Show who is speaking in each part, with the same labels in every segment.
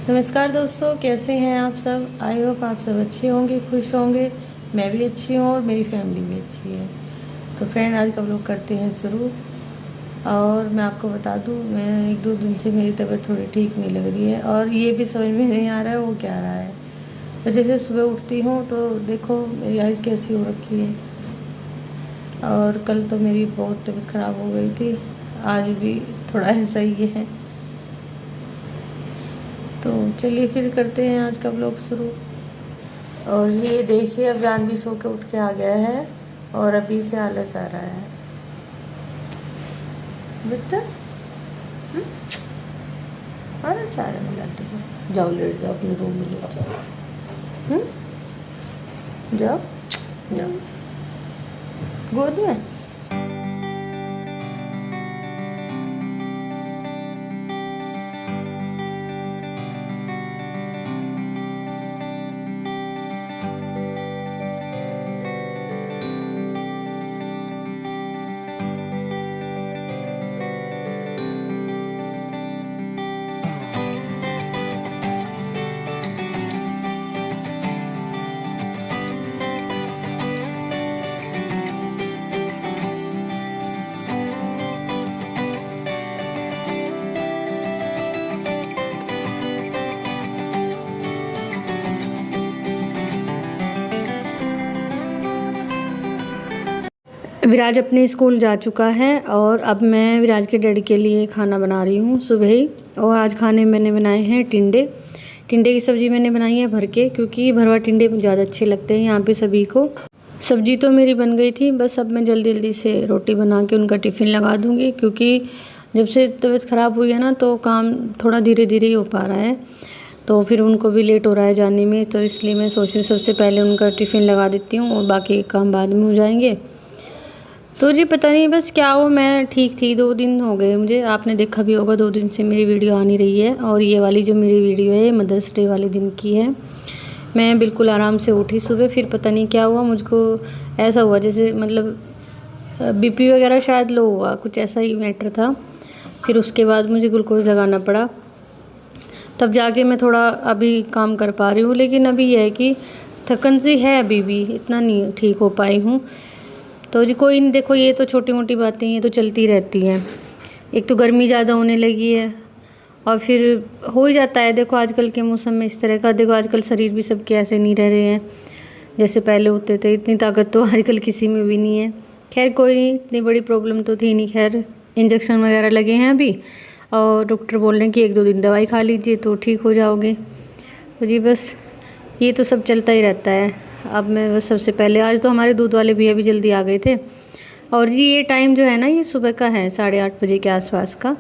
Speaker 1: नमस्कार दोस्तों, कैसे हैं आप सब। आई होप आप सब अच्छे होंगे, खुश होंगे। मैं भी अच्छी हूँ और मेरी फैमिली भी अच्छी है। तो फ्रेंड, आज का व्लॉग करते हैं शुरू। और मैं आपको बता दूँ, मैं 1-2 दिन से मेरी तबीयत थोड़ी ठीक नहीं लग रही है और ये भी समझ में नहीं आ रहा है वो क्या रहा है। तो जैसे सुबह उठती हूँ तो देखो मेरी आइज़ कैसी हो रखी है। और कल तो मेरी बहुत तबीयत ख़राब हो गई थी, आज भी थोड़ा ऐसा ही है। तो चलिए फिर करते हैं आज का ब्लॉग शुरू। और ये देखिए, अब जान भी सो के उठ के आ गया है और अभी से आलस आ रहा है। बेटा आना चाह रहे हैं लाटी को। जाओ लेट जाओ अपने रूम में, लेट जाओ। जाओ जाओ गोद में। विराज अपने स्कूल जा चुका है और अब मैं विराज के डैडी के लिए खाना बना रही हूँ सुबह ही। और आज खाने में मैंने बनाए हैं टिंडे की सब्ज़ी मैंने बनाई है भर के, क्योंकि भरवा टिंडे ज़्यादा अच्छे लगते हैं यहाँ पे सभी को। सब्ज़ी तो मेरी बन गई थी, बस अब मैं जल्दी जल्दी से रोटी बना के उनका टिफ़िन लगा दूँगी, क्योंकि जब से तबीयत ख़राब हुई है ना तो काम थोड़ा धीरे धीरे ही हो पा रहा है। तो फिर उनको भी लेट हो रहा है जाने में, तो इसलिए मैं सोच रही हूँ सबसे पहले उनका टिफ़िन लगा देती हूँ और बाकी काम बाद में हो जाएंगे। तो जी पता नहीं बस क्या हो, मैं ठीक थी। 2 दिन हो गए मुझे, आपने देखा भी होगा 2 दिन से मेरी वीडियो आ नहीं रही है। और ये वाली जो मेरी वीडियो है मदर्स डे वाले दिन की है। मैं बिल्कुल आराम से उठी सुबह, फिर पता नहीं क्या हुआ मुझको, ऐसा हुआ जैसे मतलब बीपी वगैरह शायद लो हुआ, कुछ ऐसा ही मैटर था। फिर उसके बाद मुझे ग्लूकोज लगाना पड़ा, तब जाके मैं थोड़ा अभी काम कर पा रही हूँ। लेकिन अभी यह है कि थकन सी है, अभी भी इतना नहीं ठीक हो पाई हूँ। तो जी कोई नहीं, देखो ये तो छोटी मोटी बातें ये तो चलती रहती हैं। एक तो गर्मी ज़्यादा होने लगी है और फिर हो ही जाता है। देखो आजकल के मौसम में इस तरह का, देखो आजकल शरीर भी सबके ऐसे नहीं रह रहे हैं जैसे पहले होते थे। इतनी ताकत तो आजकल किसी में भी नहीं है। खैर कोई नहीं, इतनी बड़ी प्रॉब्लम तो थी नहीं। खैर इंजेक्शन वगैरह लगे हैं अभी और डॉक्टर बोल रहे हैं कि 1-2 दिन दवाई खा लीजिए तो ठीक हो जाओगे। तो जी बस ये तो सब चलता ही रहता है। अब मैं बस सबसे पहले, आज तो हमारे दूध वाले भैया भी जल्दी आ गए थे। और जी ये टाइम जो है ना, ये सुबह का है 8:30 बजे के आसपास का।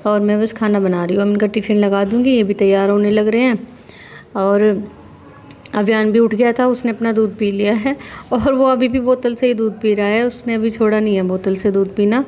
Speaker 1: और मैं बस खाना बना रही हूँ, अब इनका टिफ़िन लगा दूँगी, ये भी तैयार होने लग रहे हैं। और अभियान भी उठ गया था, उसने अपना दूध पी लिया है और वो अभी भी बोतल से ही दूध पी रहा है। उसने अभी छोड़ा नहीं है बोतल से दूध पीना।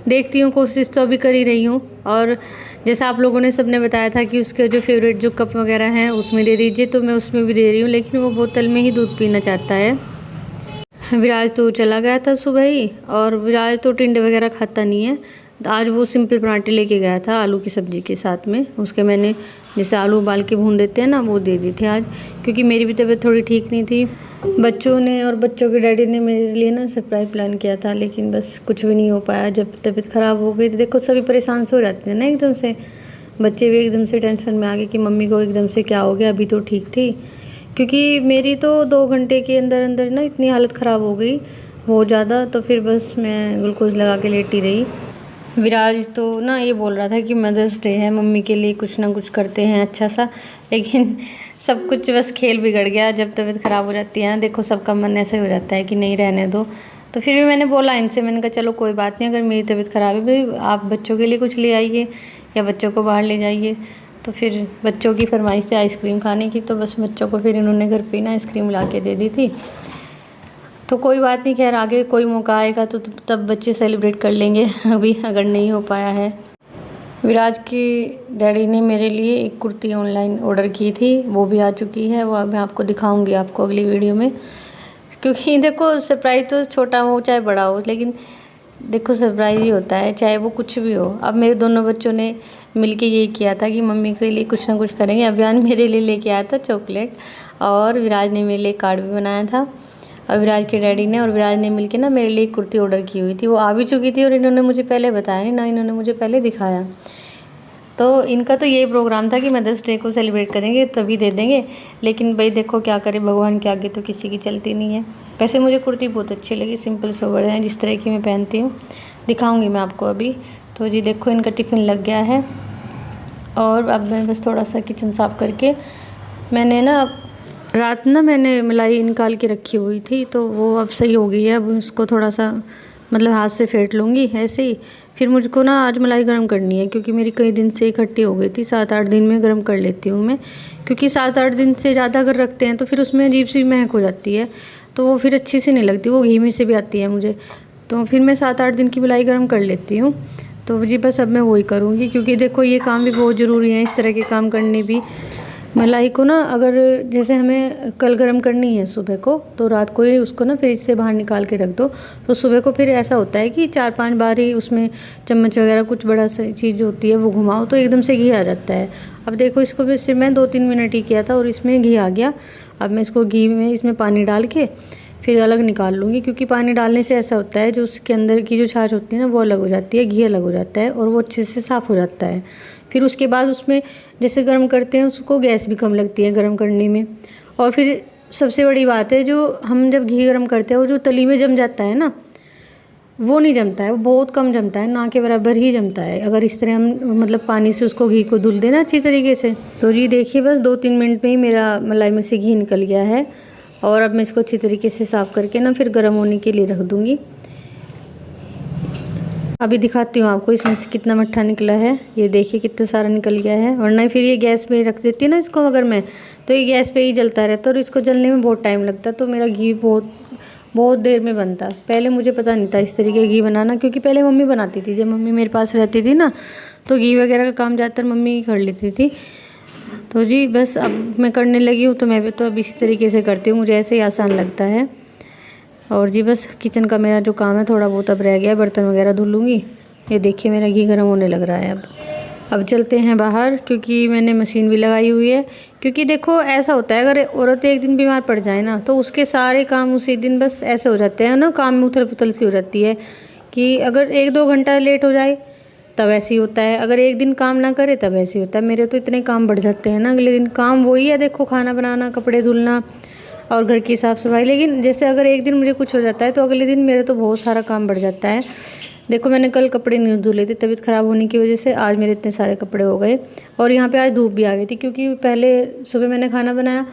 Speaker 1: देखती हूँ, कोशिश तो अभी कर ही रही हूँ। और जैसा आप लोगों ने सबने बताया था कि उसके जो फेवरेट जो कप वगैरह हैं उसमें दे दीजिए, तो मैं उसमें भी दे रही हूँ, लेकिन वो बोतल में ही दूध पीना चाहता है। विराज तो चला गया था सुबह ही, और विराज तो टिंडे वगैरह खाता नहीं है। आज वो सिंपल पराठे लेके गया था आलू की सब्ज़ी के साथ में। उसके मैंने जैसे आलू उबाल के भून देते हैं ना, वो दे दी थी आज, क्योंकि मेरी भी तबीयत थोड़ी ठीक नहीं थी। बच्चों ने और बच्चों के डैडी ने मेरे लिए ना सरप्राइज़ प्लान किया था, लेकिन बस कुछ भी नहीं हो पाया। जब तबीयत ख़राब हो गई तो देखो सभी परेशान से हो जाते हैं ना एकदम से। बच्चे भी एकदम से टेंशन में आ गए कि मम्मी को एकदम से क्या हो गया, अभी तो ठीक थी। क्योंकि मेरी तो 2 घंटे के अंदर अंदर ना इतनी हालत ख़राब हो गई बहुत ज़्यादा। तो फिर बस मैं ग्लूकोज लगा के लेटी रही। विराज तो ना ये बोल रहा था कि मदर्स डे है, मम्मी के लिए कुछ ना कुछ करते हैं अच्छा सा, लेकिन सब कुछ बस खेल बिगड़ गया। जब तबीयत ख़राब हो जाती है ना, देखो सबका मन ऐसे हो जाता है कि नहीं रहने दो। तो फिर भी मैंने बोला इनसे, मैंने कहा चलो कोई बात नहीं, अगर मेरी तबीयत ख़राब है भाई आप बच्चों के लिए कुछ ले आइए या बच्चों को बाहर ले जाइए। तो फिर बच्चों की फरमाइश थी आइसक्रीम खाने की, तो बस बच्चों को फिर इन्होंने घर पे ना आइसक्रीम ला के दे दी थी। तो कोई बात नहीं, खैर आगे कोई मौका आएगा तो तब बच्चे सेलिब्रेट कर लेंगे, अभी अगर नहीं हो पाया है। विराज के डैडी ने मेरे लिए एक कुर्ती ऑनलाइन ऑर्डर की थी, वो भी आ चुकी है। वो मैं आपको दिखाऊंगी आपको अगली वीडियो में, क्योंकि देखो सरप्राइज़ तो छोटा हो चाहे बड़ा हो, लेकिन देखो सरप्राइज़ ही होता है, चाहे वो कुछ भी हो। अब मेरे दोनों बच्चों ने मिलके ये किया था कि मम्मी के लिए कुछ ना कुछ करेंगे। अभियान मेरे लिए लेके आया था चॉकलेट, और विराज ने मेरे लिए कार्ड भी बनाया था। और विराज के डैडी ने और विराज ने मिलके ना मेरे लिए कुर्ती ऑर्डर की हुई थी, वो आ भी चुकी थी और इन्होंने मुझे पहले बताया नहीं ना, इन्होंने मुझे पहले दिखाया। तो इनका तो यही प्रोग्राम था कि मदर्स डे को सेलिब्रेट करेंगे तभी दे देंगे, लेकिन भाई देखो क्या करें, भगवान के आगे तो किसी की चलती नहीं है। वैसे मुझे कुर्ती बहुत अच्छी लगी, सिंपल सोबर है, जिस तरह की मैं पहनती हूँ। दिखाऊंगी मैं आपको अभी। तो जी देखो इनका टिफ़िन लग गया है, और अब मैं बस थोड़ा सा किचन साफ़ करके, मैंने ना रात ना मैंने मलाई निकाल के रखी हुई थी, तो वो अब सही हो गई है। अब उसको थोड़ा सा मतलब हाथ से फेंट लूँगी ऐसे ही। फिर मुझको ना आज मलाई गर्म करनी है, क्योंकि मेरी कई दिन से इकट्ठी हो गई थी। 7-8 दिन में गर्म कर लेती हूँ मैं, क्योंकि 7-8 दिन से ज़्यादा अगर रखते हैं तो फिर उसमें अजीब सी महक हो जाती है, तो वो फिर अच्छी सी नहीं लगती, वो घी में से भी आती है मुझे। तो फिर मैं 7-8 दिन की मलाई गर्म कर लेती हूँ। तो जी बस अब मैं वही करूँगी, क्योंकि देखो ये काम भी बहुत ज़रूरी है, इस तरह के काम करने भी। मलाई को ना अगर जैसे हमें कल गर्म करनी है सुबह को, तो रात को ही उसको ना फ्रिज से बाहर निकाल के रख दो, तो सुबह को फिर ऐसा होता है कि 4-5 बार ही उसमें चम्मच वगैरह कुछ बड़ा सा चीज़ होती है वो घुमाओ तो एकदम से घी आ जाता है। अब देखो इसको भी सिर्फ मैं 2-3 मिनट ही किया था और इसमें घी आ गया। अब मैं इसको घी में इसमें पानी डाल के फिर अलग निकाल लूँगी, क्योंकि पानी डालने से ऐसा होता है जो उसके अंदर की जो छाछ होती है ना वो अलग हो जाती है, घी अलग हो जाता है और वो अच्छे से साफ़ हो जाता है। फिर उसके बाद उसमें जैसे गर्म करते हैं उसको गैस भी कम लगती है गर्म करने में। और फिर सबसे बड़ी बात है, जो हम जब घी गर्म करते हैं वो जो तली में जम जाता है ना, वो नहीं जमता है, वो बहुत कम जमता है, ना के बराबर ही जमता है अगर इस तरह हम मतलब पानी से उसको घी को धुल देना अच्छी तरीके से। तो जी देखिए बस 2-3 मिनट में ही मेरा मलाई में से घी निकल गया है, और अब मैं इसको अच्छी तरीके से साफ़ करके ना फिर गर्म होने के लिए रख दूँगी। अभी दिखाती हूँ आपको इसमें से कितना मट्ठा निकला है। ये देखिए कितना सारा निकल गया है, वरना फिर ये गैस पे रख देती है ना इसको अगर मैं, तो ये गैस पे ही जलता रहता और इसको जलने में बहुत टाइम लगता। तो मेरा घी बहुत देर में बनता। पहले मुझे पता नहीं था इस तरीके घी बनाना, क्योंकि पहले मम्मी बनाती थी, जब मम्मी मेरे पास रहती थी ना तो घी वगैरह का काम ज़्यादातर मम्मी ही कर लेती थी। तो जी बस अब मैं करने लगी हूँ, तो मैं भी तो अब इसी तरीके से करती हूँ, मुझे ऐसे ही आसान लगता है। और जी बस किचन का मेरा जो काम है थोड़ा बहुत अब रह गया, बर्तन वगैरह धुल लूँगी। ये देखिए मेरा घी गर्म होने लग रहा है। अब चलते हैं बाहर, क्योंकि मैंने मशीन भी लगाई हुई है। क्योंकि देखो ऐसा होता है, अगर औरत एक दिन बीमार पड़ जाए ना तो उसके सारे काम उसी दिन बस ऐसे हो जाते हैं ना, काम में उथल पुथल सी हो जाती है। कि अगर 1-2 घंटा लेट हो जाए तब ऐसे ही होता है, अगर एक दिन काम ना करे तब ऐसे ही होता है। मेरे तो इतने काम बढ़ जाते हैं ना, अगले दिन काम वही है, देखो खाना बनाना, कपड़े धुलना और घर की साफ़ सफाई। लेकिन जैसे अगर एक दिन मुझे कुछ हो जाता है तो अगले दिन मेरे तो बहुत सारा काम बढ़ जाता है। देखो मैंने कल कपड़े नहीं धुले थे तबीयत ख़राब होने की वजह से, आज मेरे इतने सारे कपड़े हो गए। और यहाँ पे आज धूप भी आ गई थी, क्योंकि पहले सुबह मैंने खाना बनाया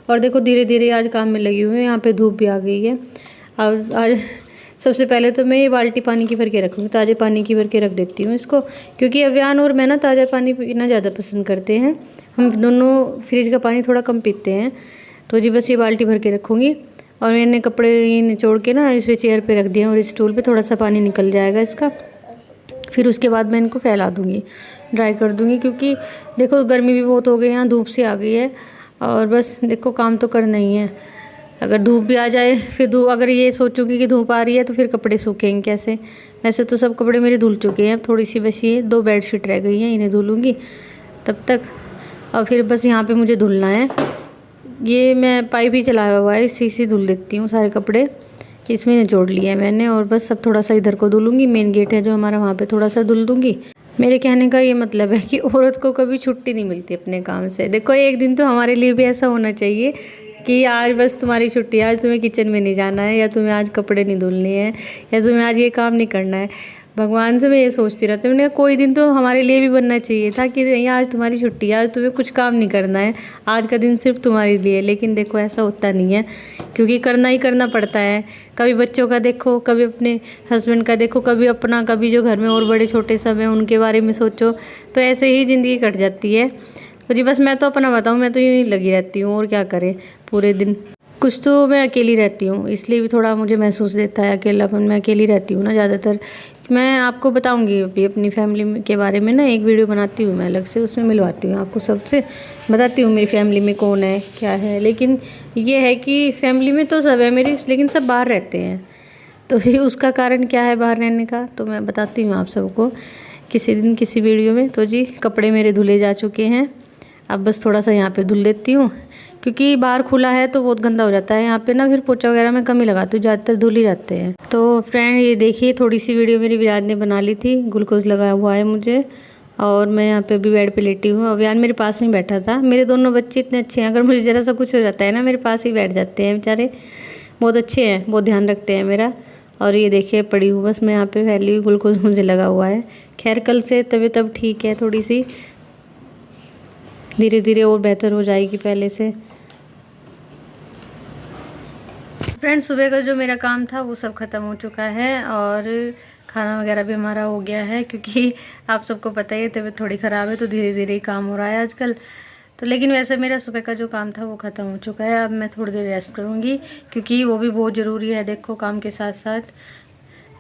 Speaker 1: और देखो धीरे धीरे आज काम में लगी हुई है, यहाँ पे धूप भी आ गई है। और आज सबसे पहले तो मैं ये बाल्टी पानी की भर के रखूँगी, ताज़े पानी की भर के रख देती हूँ इसको, क्योंकि अव्यान और मैं ना ताज़ा पानी पीना ज़्यादा पसंद करते हैं। हम दोनों फ्रिज का पानी थोड़ा कम पीते हैं। तो जी बस ये बाल्टी भर के रखूँगी। और मैंने कपड़े ये निचोड़ के ना इस चेयर पे रख दिया, और इस स्टूल पे थोड़ा सा पानी निकल जाएगा इसका। फिर उसके बाद मैं इनको फैला दूँगी, ड्राई कर दूँगी, क्योंकि देखो गर्मी भी बहुत हो गई, यहाँ धूप सी आ गई है। और बस देखो काम तो करना ही है। अगर धूप भी आ जाए, फिर धूप अगर ये सोचूंगी कि धूप आ रही है तो फिर कपड़े सूखेंगे कैसे। वैसे तो सब कपड़े मेरे धुल चुके हैं, थोड़ी सी बस ये 2 बेडशीट रह गई हैं, इन्हें धुलूँगी तब तक। और फिर बस यहाँ पे मुझे धुलना है, ये मैं पाइप ही चलाया हुआ है, इसी से धुल देती हूँ सारे कपड़े। इसमें निचोड़ लिया है मैंने, और बस अब थोड़ा सा इधर को धुलूँगी, मेन गेट है जो हमारा वहाँ पे थोड़ा सा धुल दूँगी। मेरे कहने का ये मतलब है कि औरत को कभी छुट्टी नहीं मिलती अपने काम से। देखो एक दिन तो हमारे लिए भी ऐसा होना चाहिए कि आज बस तुम्हारी छुट्टी है, आज तुम्हें किचन में नहीं जाना है, या तुम्हें आज कपड़े नहीं धुलने हैं, या तुम्हें आज ये काम नहीं करना है। भगवान से मैं ये सोचती रहती हूँ, मैंने कोई दिन तो हमारे लिए भी बनना चाहिए था कि नहीं आज तुम्हारी छुट्टी है, आज तुम्हें कुछ काम नहीं करना है, आज का दिन सिर्फ तुम्हारे लिए। लेकिन देखो ऐसा होता नहीं है, क्योंकि करना ही करना पड़ता है। कभी बच्चों का देखो, कभी अपने हस्बैंड का देखो, कभी अपना, कभी जो घर में और बड़े छोटे सब हैं उनके बारे में सोचो, तो ऐसे ही ज़िंदगी कट जाती है। तो जी बस मैं तो अपना बताऊँ, मैं तो यूँ ही लगी रहती हूँ, और क्या करें पूरे दिन। कुछ तो मैं अकेली रहती हूँ, इसलिए भी थोड़ा मुझे महसूस देता है अकेलापन। मैं अकेली रहती हूँ ना ज़्यादातर। मैं आपको बताऊँगी अभी अपनी फैमिली के बारे में ना, एक वीडियो बनाती हूँ मैं अलग से, उसमें मिलवाती हूँ आपको सबसे, बताती हूँ मेरी फैमिली में कौन है क्या है। लेकिन ये है कि फैमिली में तो सब है मेरी, लेकिन सब बाहर रहते हैं। तो ये उसका कारण क्या है बाहर रहने का, तो मैं बताती हूँ आप सबको किसी दिन किसी वीडियो में। तो जी कपड़े मेरे धुले जा चुके हैं, अब बस थोड़ा सा यहाँ पे धुल लेती हूँ, क्योंकि बाहर खुला है तो बहुत गंदा हो जाता है। यहाँ पे ना फिर पोछा वगैरह मैं कम ही लगाती हूँ, ज़्यादातर धुल ही जाते हैं। तो फ्रेंड ये देखिए थोड़ी सी वीडियो मेरी विराज ने बना ली थी, ग्लूकोज लगाया हुआ है मुझे, और मैं यहाँ पे अभी बेड पे लेटी हूँ। अभियान मेरे पास नहीं बैठा था। मेरे दोनों बच्चे इतने अच्छे हैं, अगर मुझे ज़रा सा कुछ हो जाता है ना मेरे पास ही बैठ जाते हैं बेचारे, बहुत अच्छे हैं, बहुत ध्यान रखते हैं मेरा। और ये देखिए पड़ी हूँ बस मैं यहाँ पे फैली हुई, ग्लूकोज मुझे लगा हुआ है। खैर कल से तबीयत अब ठीक है, थोड़ी सी धीरे धीरे और बेहतर हो जाएगी पहले से। फ्रेंड्स सुबह का जो मेरा काम था वो सब ख़त्म हो चुका है, और खाना वगैरह भी हमारा हो गया है, क्योंकि आप सबको पता ही है तबीयत थोड़ी ख़राब है तो धीरे धीरे ही काम हो रहा है आजकल। तो लेकिन वैसे मेरा सुबह का जो काम था वो ख़त्म हो चुका है। अब मैं थोड़ी देर रेस्ट करूँगी, क्योंकि वो भी बहुत ज़रूरी है देखो काम के साथ साथ।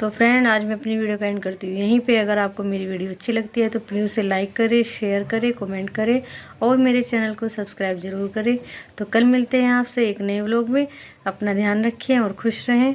Speaker 1: तो फ्रेंड आज मैं अपनी वीडियो का एंड करती हूँ यहीं पे। अगर आपको मेरी वीडियो अच्छी लगती है तो प्लीज़ उसे लाइक करें, शेयर करें, कमेंट करें, और मेरे चैनल को सब्सक्राइब ज़रूर करें। तो कल मिलते हैं आपसे एक नए व्लॉग में। अपना ध्यान रखें और खुश रहें।